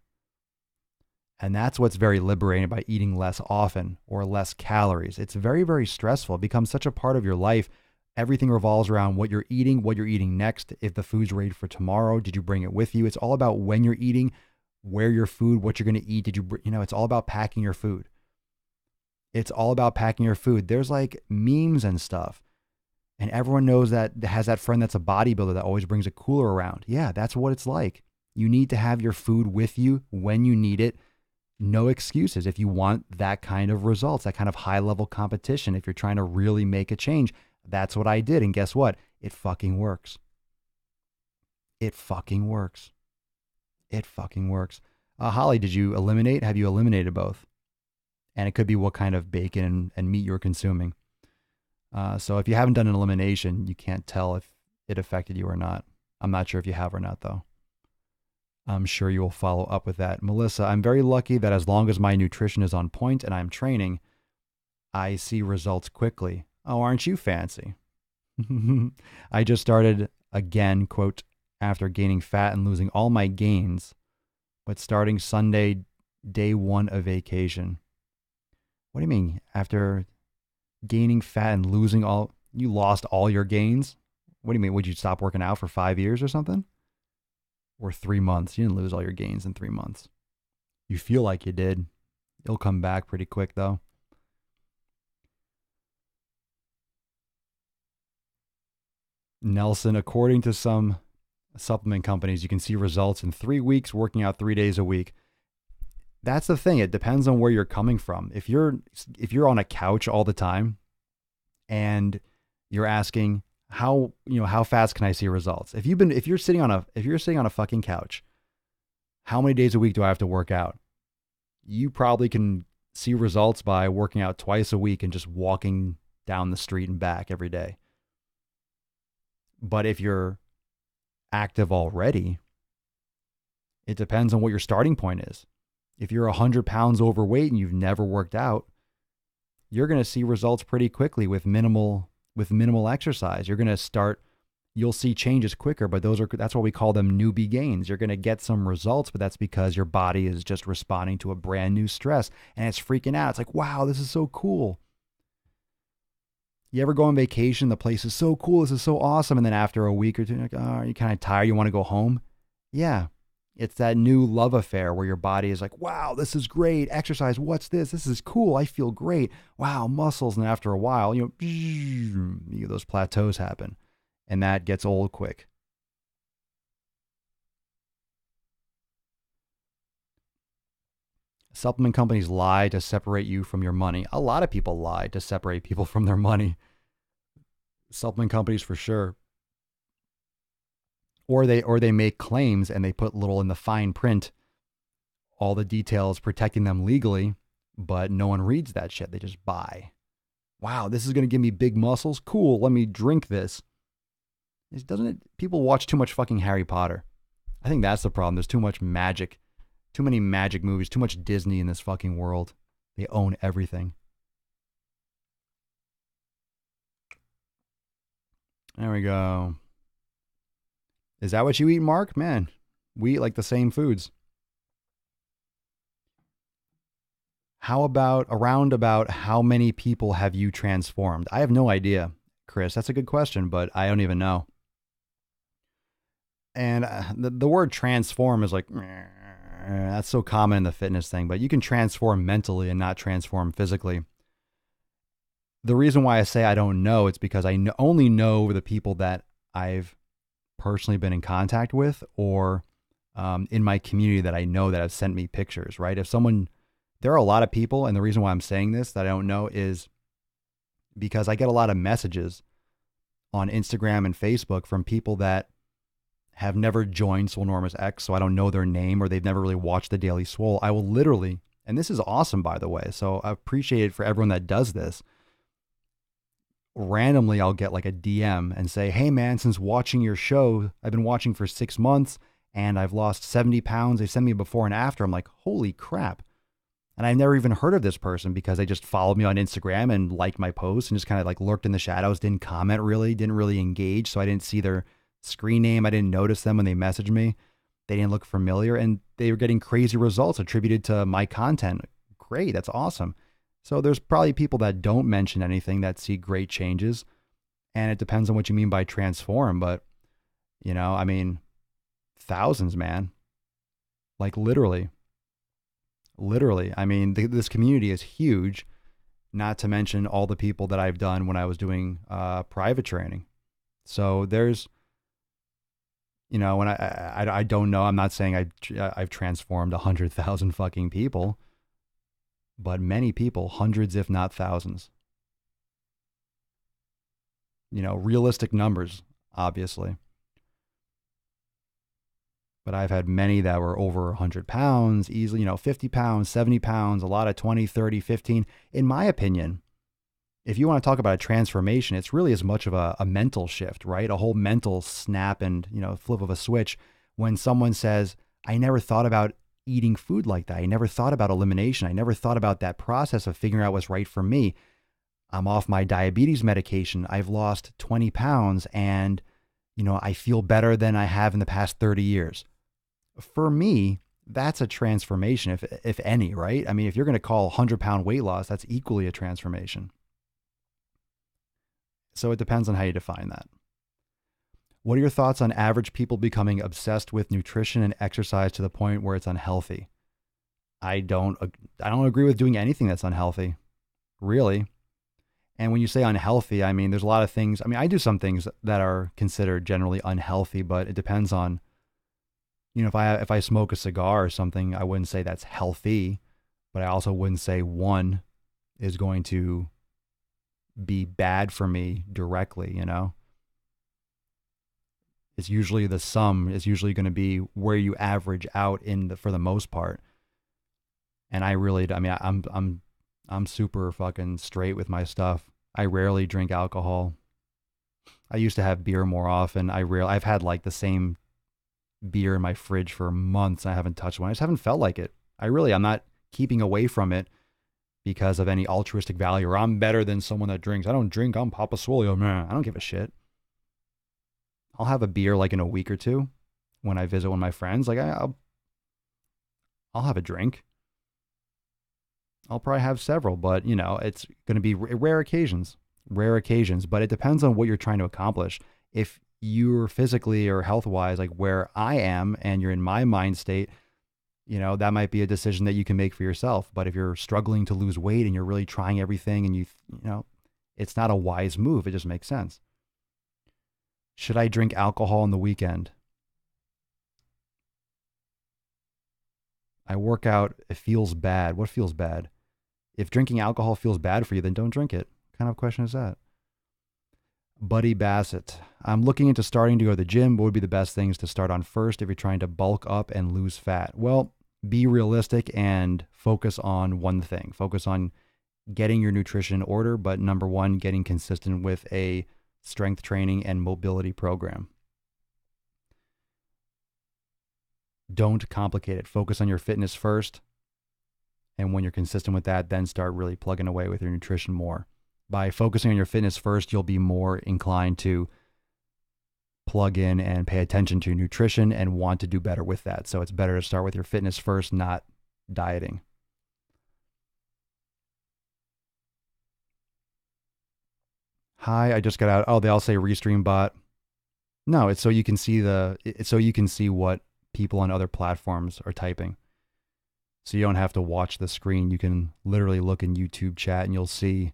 And that's what's very liberating about eating less often or less calories. It's very, very stressful. It becomes such a part of your life. Everything revolves around what you're eating next. If the food's ready for tomorrow, did you bring it with you? It's all about when you're eating, where your food, what you're going to eat. It's all about packing your food. It's all about packing your food. There's like memes and stuff. And everyone knows that has that friend that's a bodybuilder that always brings a cooler around. Yeah, that's what it's like. You need to have your food with you when you need it. No excuses. If you want that kind of results, that kind of high level competition, if you're trying to really make a change, that's what I did. And guess what? It fucking works. It fucking works. It fucking works. Holly, did you eliminate? Have you eliminated both? And it could be what kind of bacon and meat you're consuming. So if you haven't done an elimination, you can't tell if it affected you or not. I'm not sure if you have or not, though. I'm sure you will follow up with that. Melissa, I'm very lucky that as long as my nutrition is on point and I'm training, I see results quickly. Oh, aren't you fancy? I just started again, quote, after gaining fat and losing all my gains, but starting Sunday, day one of vacation. What do you mean? After gaining fat and losing all, you lost all your gains? What do you mean? Would you stop working out for 5 years or something? Or 3 months? You didn't lose all your gains in 3 months. You feel like you did. It'll come back pretty quick, though. Nelson, according to some supplement companies, you can see results in 3 weeks working out 3 days a week. That's the thing. It depends on where you're coming from. If you're on a couch all the time and you're asking how fast can I see results? If you're sitting on a fucking couch, how many days a week do I have to work out? You probably can see results by working out twice a week and just walking down the street and back every day. But if you're active already, it depends on what your starting point is. If you're 100 pounds overweight and you've never worked out, you're going to see results pretty quickly with minimal exercise. You'll see changes quicker, but that's what we call them newbie gains. You're going to get some results, but that's because your body is just responding to a brand new stress and it's freaking out. It's like, wow, this is so cool. You ever go on vacation? The place is so cool. This is so awesome. And then after a week or two, you're like, oh, you're kind of tired. You want to go home. Yeah. It's that new love affair where your body is like, wow, this is great. Exercise. What's this? This is cool. I feel great. Wow. Muscles. And after a while, those plateaus happen and that gets old quick. Supplement companies lie to separate you from your money. A lot of people lie to separate people from their money. Supplement companies for sure. Or they make claims and they put little in the fine print, all the details protecting them legally, but no one reads that shit. They just buy. Wow, this is going to give me big muscles. Cool, let me drink this. People watch too much fucking Harry Potter. I think that's the problem. There's too much magic. Too many magic movies, too much Disney in this fucking world. They own everything. There we go. Is that what you eat, Mark? Man, we eat like the same foods. How about how many people have you transformed? I have no idea, Chris. That's a good question, but I don't even know. And the word transform is like, that's so common in the fitness thing, but you can transform mentally and not transform physically. The reason why I say I don't know, it's because I only know the people that I've personally been in contact with or in my community that I know that have sent me pictures, right? There are a lot of people, and the reason why I'm saying this that I don't know is because I get a lot of messages on Instagram and Facebook from people that have never joined Swolenormous X, so I don't know their name, or they've never really watched the Daily Swole. I will literally, and this is awesome, by the way, so I appreciate it for everyone that does this. Randomly, I'll get like a DM and say, hey man, since watching your show, I've been watching for 6 months and I've lost 70 pounds. They send me a before and after. I'm like, holy crap. And I've never even heard of this person because they just followed me on Instagram and liked my posts and just kind of like lurked in the shadows, didn't comment really, didn't really engage. So I didn't see their screen name. I didn't notice them when they messaged me. They didn't look familiar and they were getting crazy results attributed to my content. Great. That's awesome. So there's probably people that don't mention anything that see great changes. And it depends on what you mean by transform. But, I mean, thousands, man. Like literally. I mean, this community is huge, not to mention all the people that I've done when I was doing private training. So there's, when I don't know, I'm not saying I've transformed 100,000 fucking people, but many people, hundreds, if not thousands. Realistic numbers, obviously. But I've had many that were over 100 pounds, easily, 50 pounds, 70 pounds, a lot of 20, 30, 15. In my opinion, if you want to talk about a transformation, it's really as much of a mental shift, right? A whole mental snap and, flip of a switch when someone says, I never thought about eating food like that. I never thought about elimination. I never thought about that process of figuring out what's right for me. I'm off my diabetes medication. I've lost 20 pounds and, I feel better than I have in the past 30 years. For me, that's a transformation, if any, right? I mean, if you're going to call 100-pound weight loss, that's equally a transformation. So it depends on how you define that. What are your thoughts on average people becoming obsessed with nutrition and exercise to the point where it's unhealthy? I don't agree with doing anything that's unhealthy, really. And when you say unhealthy, I mean, there's a lot of things. I mean, I do some things that are considered generally unhealthy, but it depends on, if I smoke a cigar or something, I wouldn't say that's healthy, but I also wouldn't say one is going to be bad for me directly, It's usually the sum is usually going to be where you average out for the most part. And I'm super fucking straight with my stuff. I rarely drink alcohol. I used to have beer more often. I've had like the same beer in my fridge for months. I haven't touched one. I just haven't felt like it. I'm not keeping away from it because of any altruistic value or I'm better than someone that drinks. I don't drink. I'm Papa Swole. Man, I don't give a shit. I'll have a beer like in a week or two when I visit one of my friends. Like I'll have a drink. I'll probably have several, but it's going to be rare occasions, but it depends on what you're trying to accomplish. If you're physically or health-wise, like where I am, and you're in my mind state, that might be a decision that you can make for yourself. But if you're struggling to lose weight and you're really trying everything and it's not a wise move. It just makes sense. Should I drink alcohol on the weekend? I work out. It feels bad. What feels bad? If drinking alcohol feels bad for you, then don't drink it. What kind of question is that? Buddy Bassett. I'm looking into starting to go to the gym. What would be the best things to start on first if you're trying to bulk up and lose fat? Well, be realistic and focus on one thing. Focus on getting your nutrition in order, but number one, getting consistent with a strength training and mobility program. Don't complicate it. Focus on your fitness first. And when you're consistent with that, then start really plugging away with your nutrition more. By focusing on your fitness first, you'll be more inclined to plug in and pay attention to nutrition and want to do better with that. So it's better to start with your fitness first, not dieting. Hi, I just got out. Oh, they all say Restream bot. No, it's so you can see what people on other platforms are typing. So you don't have to watch the screen. You can literally look in YouTube chat and you'll see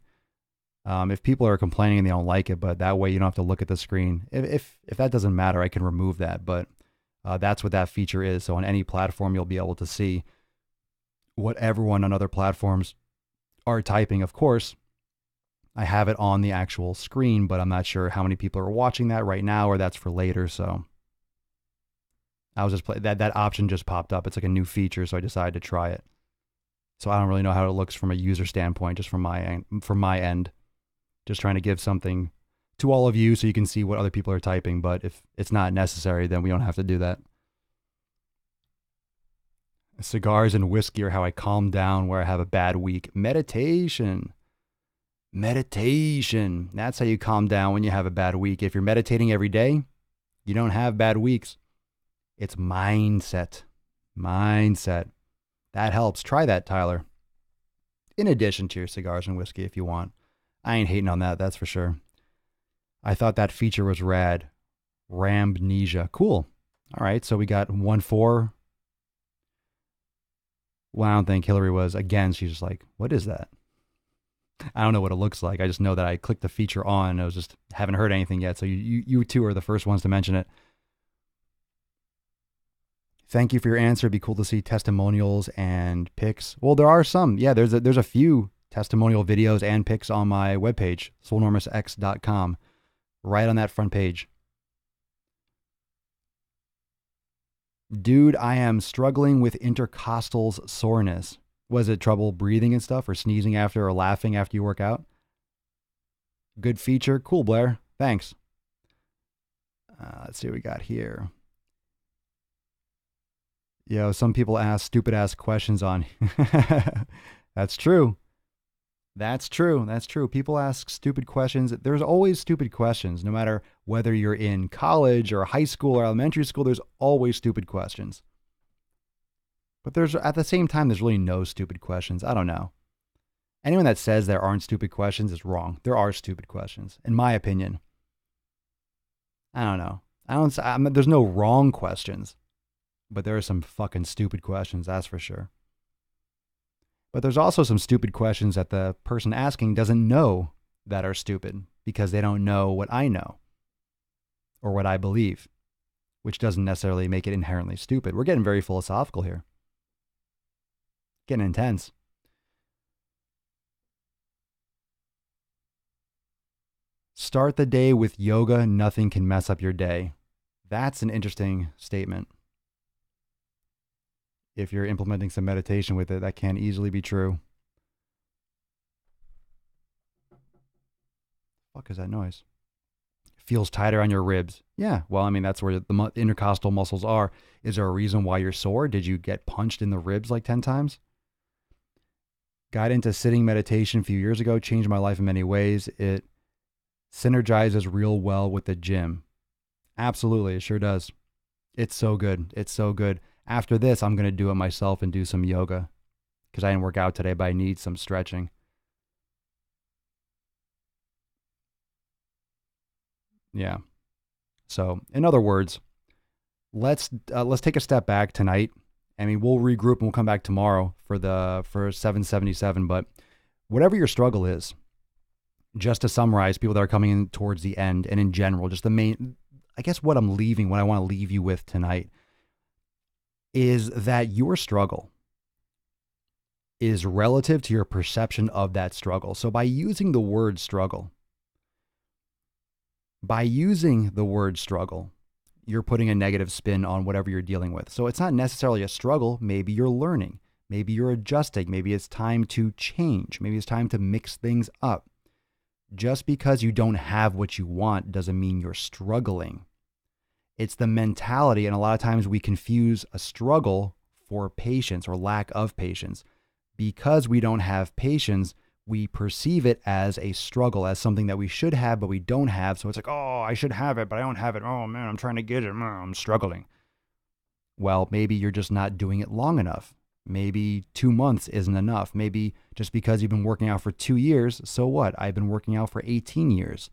if people are complaining and they don't like it, but that way you don't have to look at the screen. If that doesn't matter, I can remove that, but that's what that feature is. So on any platform, you'll be able to see what everyone on other platforms are typing. Of course, I have it on the actual screen, but I'm not sure how many people are watching that right now or that's for later. So I was just that option just popped up. It's like a new feature, so I decided to try it. So I don't really know how it looks from a user standpoint, just from my end. Just trying to give something to all of you so you can see what other people are typing. But if it's not necessary, then we don't have to do that. Cigars and whiskey are how I calm down where I have a bad week. Meditation. That's how you calm down when you have a bad week. If you're meditating every day, you don't have bad weeks. It's mindset. That helps. Try that, Tyler. In addition to your cigars and whiskey if you want. I ain't hating on that, that's for sure. I thought that feature was rad. Rambnesia. Cool. All right, so we got 1-4. Well, I don't think Hillary was. Again, she's just like, what is that? I don't know what it looks like. I just know that I clicked the feature on. I was just haven't heard anything yet. So you two are the first ones to mention it. Thank you for your answer. It'd be cool to see testimonials and pics. Well, there are some. Yeah, there's a few testimonial videos and pics on my webpage, swolenormousx.com, right on that front page. Dude, I am struggling with intercostal soreness. Was it trouble breathing and stuff, or sneezing after, or laughing after you work out? Good feature. Cool, Blair. Thanks. Let's see what we got here. Yo, some people ask stupid ass questions on. That's true. That's true. That's true. People ask stupid questions. There's always stupid questions, no matter whether you're in college or high school or elementary school, there's always stupid questions. But there's, at the same time, there's really no stupid questions. I don't know. Anyone that says there aren't stupid questions is wrong. There are stupid questions, in my opinion. I don't know. There's no wrong questions, but there are some fucking stupid questions, that's for sure. But there's also some stupid questions that the person asking doesn't know that are stupid because they don't know what I know or what I believe, which doesn't necessarily make it inherently stupid. We're getting very philosophical here. Getting intense. Start the day with yoga. Nothing can mess up your day. That's an interesting statement. If you're implementing some meditation with it, that can easily be true. Fuck is that noise? Feels tighter on your ribs. Yeah, well, I mean, that's where the intercostal muscles are. Is there a reason why you're sore? Did you get punched in the ribs like 10 times? Got into sitting meditation a few years ago, changed my life in many ways. It synergizes real well with the gym. Absolutely, it sure does. It's so good. It's so good. After this, I'm going to do it myself and do some yoga because I didn't work out today, but I need some stretching. Yeah. So, in other words, let's take a step back tonight. I mean, we'll regroup and we'll come back tomorrow for 777. But whatever your struggle is, just to summarize, people that are coming in towards the end and in general, just the main, I guess what I want to leave you with tonight is that your struggle is relative to your perception of that struggle. So by using the word struggle, you're putting a negative spin on whatever you're dealing with. So it's not necessarily a struggle. Maybe you're learning. Maybe you're adjusting. Maybe it's time to change. Maybe it's time to mix things up. Just because you don't have what you want doesn't mean you're struggling. It's the mentality, and a lot of times we confuse a struggle for patience or lack of patience. Because we don't have patience, we perceive it as a struggle, as something that we should have, but we don't have. So it's like, oh, I should have it, but I don't have it. Oh, man, I'm trying to get it. I'm struggling. Well, maybe you're just not doing it long enough. Maybe 2 months isn't enough. Maybe just because you've been working out for 2 years, so what? I've been working out for 18 years.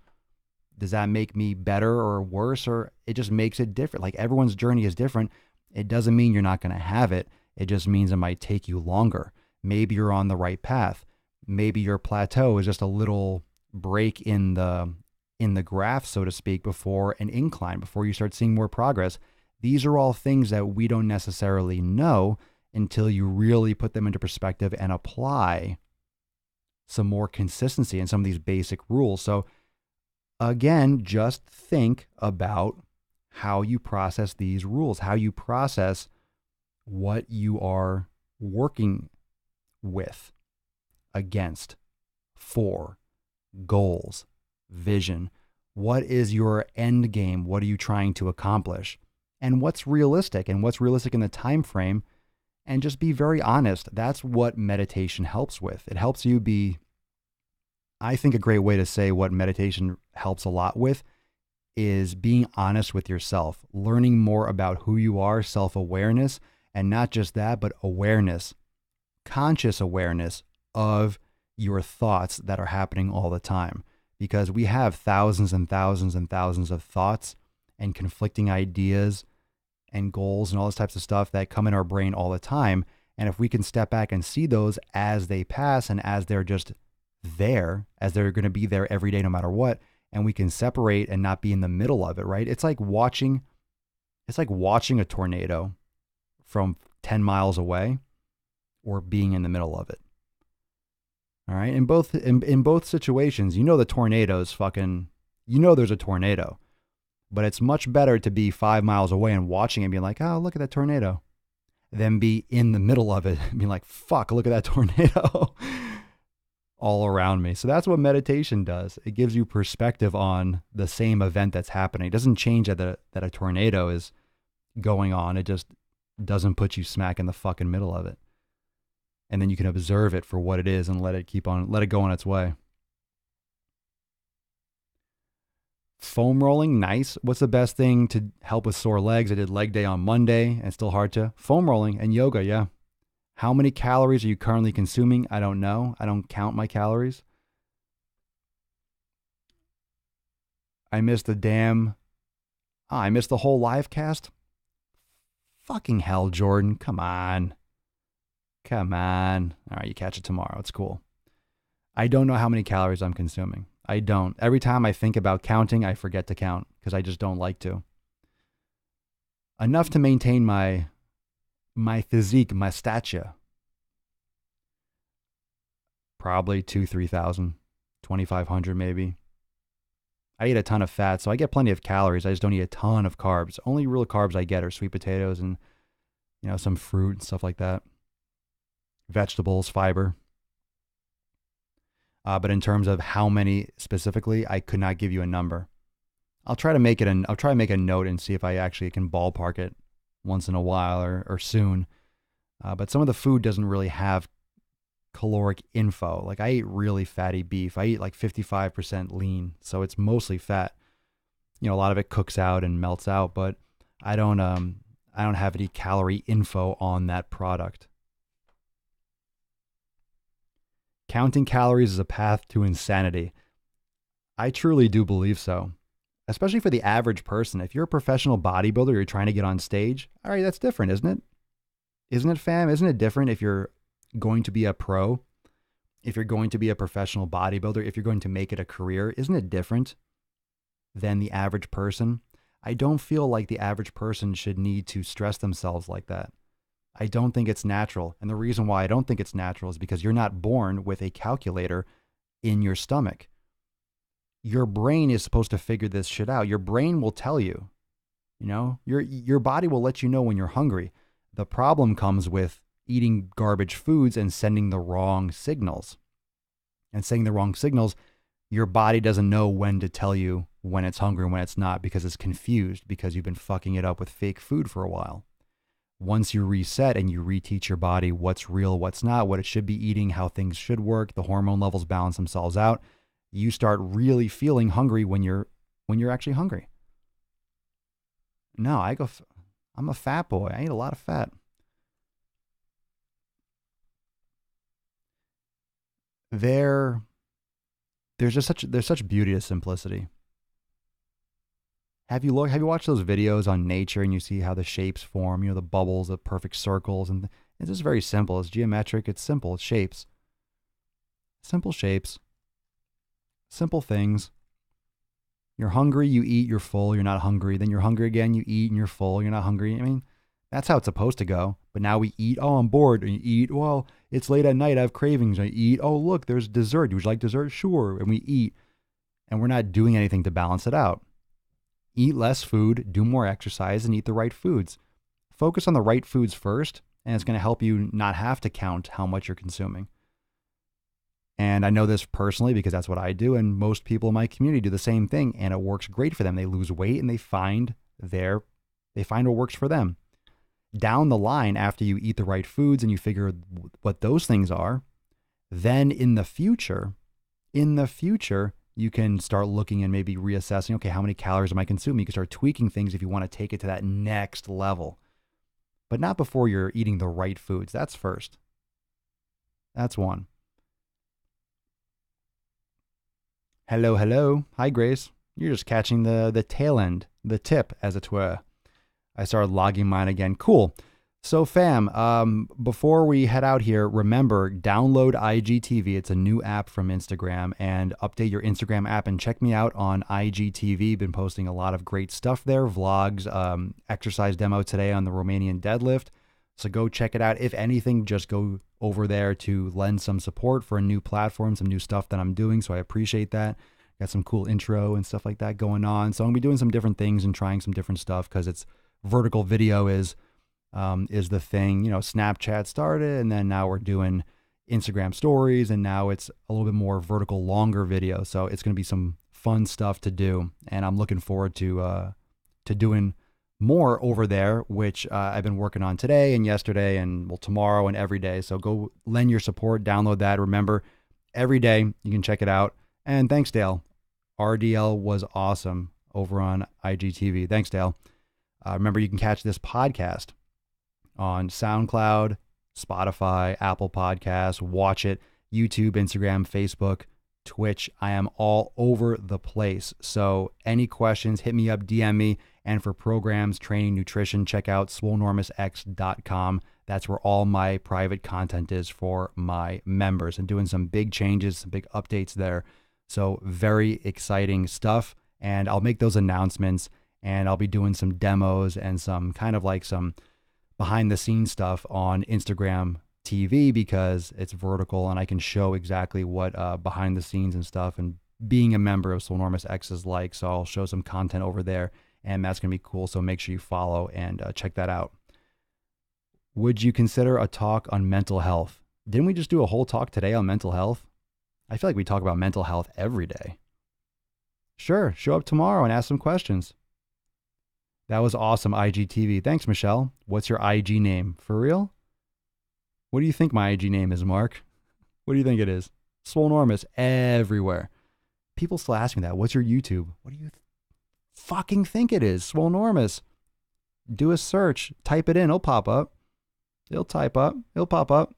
Does that make me better or worse? Or it just makes it different. Like everyone's journey is different. It doesn't mean you're not going to have it. It just means it might take you longer. Maybe you're on the right path. Maybe your plateau is just a little break in the graph, so to speak, before an incline, before you start seeing more progress. These are all things that we don't necessarily know until you really put them into perspective and apply some more consistency in some of these basic rules. So again, just think about how you process these rules, how you process what you are working with, against, for, goals, vision. What is your end game? What are you trying to accomplish? And what's realistic in the time frame? And just be very honest. That's what meditation helps with. It helps you be, I think a great way to say what meditation helps a lot with is being honest with yourself, learning more about who you are, self-awareness, and not just that, but awareness, conscious awareness of your thoughts that are happening all the time. Because we have thousands and thousands and thousands of thoughts and conflicting ideas and goals and all those types of stuff that come in our brain all the time. And if we can step back and see those as they pass and as they're just there, as they're going to be there every day, no matter what, and we can separate and not be in the middle of it, right? It's like watching a tornado from 10 miles away or being in the middle of it. All right. In both situations, the tornado's fucking, there's a tornado, But it's much better to be 5 miles away and watching it and being like, oh, look at that tornado, than be in the middle of it and being like, fuck, look at that tornado all around me. So that's what meditation does. It gives you perspective on the same event that's happening. It doesn't change that a tornado is going on. It just doesn't put you smack in the fucking middle of it. And then you can observe it for what it is and let it go on its way. Foam rolling, nice. What's the best thing to help with sore legs? I did leg day on Monday and it's still hard to. Foam rolling and yoga, yeah. How many calories are you currently consuming? I don't know. I don't count my calories. I missed the whole live cast. Fucking hell, Jordan. Come on. All right, you catch it tomorrow. It's cool. I don't know how many calories I'm consuming. I don't. Every time I think about counting, I forget to count because I just don't like to. Enough to maintain my physique, my stature. Probably 3,000, 2,500 maybe. I eat a ton of fat, so I get plenty of calories. I just don't eat a ton of carbs. Only real carbs I get are sweet potatoes and, some fruit and stuff like that. Vegetables, fiber. But in terms of how many specifically, I could not give you a number. I'll try to make a note and see if I actually can ballpark it once in a while or soon. But some of the food doesn't really have caloric info. Like I eat really fatty beef. I eat like 55% lean, so it's mostly fat. A lot of it cooks out and melts out, but I don't have any calorie info on that product. Counting calories is a path to insanity. I truly do believe so. Especially for the average person. If you're a professional bodybuilder, you're trying to get on stage, all right, that's different, isn't it? Isn't it, fam? Isn't it different if you're going to be a pro? If you're going to be a professional bodybuilder, if you're going to make it a career, isn't it different than the average person? I don't feel like the average person should need to stress themselves like that. I don't think it's natural. And the reason why I don't think it's natural is because you're not born with a calculator in your stomach. Your brain is supposed to figure this shit out. Your brain will tell you, your body will let you know when you're hungry. The problem comes with eating garbage foods and sending the wrong signals. And saying the wrong signals, your body doesn't know when to tell you when it's hungry and when it's not because it's confused because you've been fucking it up with fake food for a while. Once you reset and you reteach your body what's real, what's not, what it should be eating, how things should work, the hormone levels balance themselves out, you start really feeling hungry when you're actually hungry. No, I'm a fat boy. I eat a lot of fat. There's such beauty to simplicity. Have you watched those videos on nature and you see how the shapes form, the bubbles, the perfect circles, and it's just very simple. It's geometric, it's simple, it's shapes. Simple shapes. Simple things. You're hungry, you eat, you're full, you're not hungry. Then you're hungry again, you eat and you're full, you're not hungry. I mean, that's how it's supposed to go. But now we eat, oh, I'm bored, and you eat, well, it's late at night, I have cravings, I eat, oh, look, there's dessert. Would you like dessert? Sure. And we eat, and we're not doing anything to balance it out. Eat less food, do more exercise, and eat the right foods. Focus on the right foods first, and it's going to help you not have to count how much you're consuming. And I know this personally because that's what I do, and most people in my community do the same thing, and it works great for them. They lose weight, and they find what works for them. Down the line, after you eat the right foods and you figure what those things are, then in the future, you can start looking and maybe reassessing, okay, how many calories am I consuming? You can start tweaking things if you want to take it to that next level. But not before you're eating the right foods. That's first. That's one. Hello. Hi, Grace. You're just catching the tail end, the tip, as it were. I started logging mine again. Cool. So fam, before we head out here, remember, download IGTV. It's a new app from Instagram, and update your Instagram app and check me out on IGTV. Been posting a lot of great stuff there, vlogs, exercise demo today on the Romanian deadlift. So go check it out. If anything, just go over there to lend some support for a new platform, some new stuff that I'm doing. So I appreciate that. Got some cool intro and stuff like that going on. So I'm going to be doing some different things and trying some different stuff because it's vertical video is the thing. You know, Snapchat started, and then now we're doing Instagram stories, and now it's a little bit more vertical, longer video. So it's going to be some fun stuff to do, and I'm looking forward to doing more over there, which I've been working on today and yesterday and tomorrow and every day. So go lend your support, download that. Remember, every day you can check it out. And thanks, Dale. RDL was awesome over on IGTV. Thanks, Dale. Remember, you can catch this podcast on SoundCloud, Spotify, Apple Podcasts. Watch it, YouTube, Instagram, Facebook, Twitch. I am all over the place. So any questions, hit me up, DM me. And for programs, training, nutrition, check out Swolenormousx.com. That's where all my private content is for my members, and doing some big changes, some big updates there. So very exciting stuff. And I'll make those announcements, and I'll be doing some demos and some kind of like some behind the scenes stuff on Instagram TV because it's vertical and I can show exactly what behind the scenes and stuff and being a member of Swolenormous X is like. So I'll show some content over there, and that's going to be cool. So make sure you follow and check that out. Would you consider a talk on mental health? Didn't we just do a whole talk today on mental health? I feel like we talk about mental health every day. Sure, show up tomorrow and ask some questions. That was awesome, IGTV. Thanks, Michelle. What's your IG name? For real? What do you think my IG name is, Mark? What do you think it is? Swolenormous everywhere. People still ask me that. What's your YouTube? What do you fucking think it is? Swolenormous. Do a search. Type it in. It'll pop up. It'll type up. It'll pop up.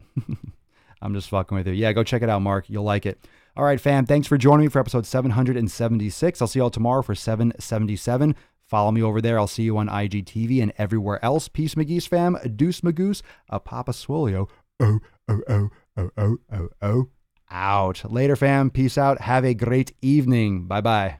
I'm just fucking with you. Yeah, go check it out, Mark. You'll like it. All right, fam. Thanks for joining me for episode 776. I'll see you all tomorrow for 777. Follow me over there. I'll see you on IGTV and everywhere else. Peace, McGee's fam. Deuce Magoose. A Papa Swolio. Oh, oh, oh, oh, oh, oh, oh. Out. Later, fam. Peace out. Have a great evening. Bye-bye.